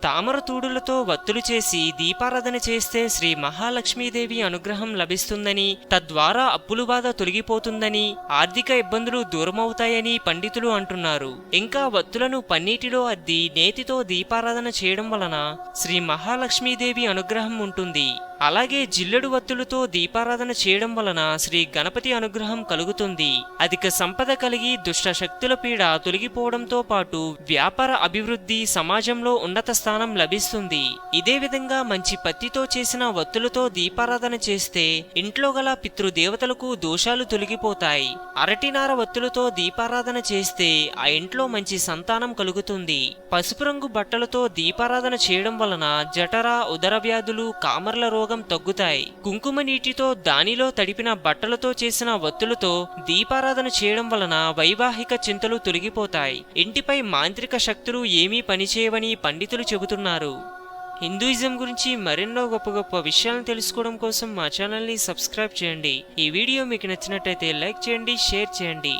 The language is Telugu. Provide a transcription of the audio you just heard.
తామర తూడులతో వత్తులు చేసి దీపారాధన చేస్తే శ్రీ మహాలక్ష్మీదేవి అనుగ్రహం లభిస్తుందని, తద్వారా అప్పుల బాధ తొలగిపోతుందని, ఆర్థిక ఇబ్బందులు దూరమవుతాయని పండితులు అంటున్నారు. ఇంకా వత్తులను పన్నీటిలో అద్ది నేతితో దీపారాధన చేయడం వలన శ్రీ మహాలక్ష్మీదేవి అనుగ్రహం ఉంటుంది. అలాగే జిల్లెడు వత్తులతో దీపారాధన చేయడం వలన శ్రీ గణపతి అనుగ్రహం కలుగుతుంది. అధిక సంపద కలిగి దుష్ట శక్తుల పీడ తొలగిపోవడంతో పాటు వ్యాపార అభివృద్ధి, సమాజంలో ఉన్నత స్థానం లభిస్తుంది. ఇదే విధంగా మంచి పత్తితో చేసిన వత్తులతో దీపారాధన చేస్తే ఇంట్లో గల పితృదేవతలకు దోషాలు తొలగిపోతాయి. అరటినార వత్తులతో దీపారాధన చేస్తే ఆ ఇంట్లో మంచి సంతానం కలుగుతుంది. పసుపు రంగు బట్టలతో దీపారాధన చేయడం వలన జఠర, ఉదర వ్యాధులు, కామర్ల రోగం తగ్గుతాయి. కుంకుమ నీటితో దానిలో తడిపిన బట్టలతో చేసిన వత్తులతో దీపారాధన చేయడం వలన వైవాహిక చింతలు తొలగిపోతాయి. ఇంటిపై మాంత్రిక శక్తులు ఏమీ పనిచేయవని పండితులు చెబుతున్నారు. హిందూయిజం గురించి మరెన్నో గొప్ప గొప్ప విషయాలను తెలుసుకోవడం కోసం మా ఛానల్ని సబ్స్క్రైబ్ చేయండి. ఈ వీడియో మీకు నచ్చినట్టయితే లైక్ చేయండి, షేర్ చేయండి.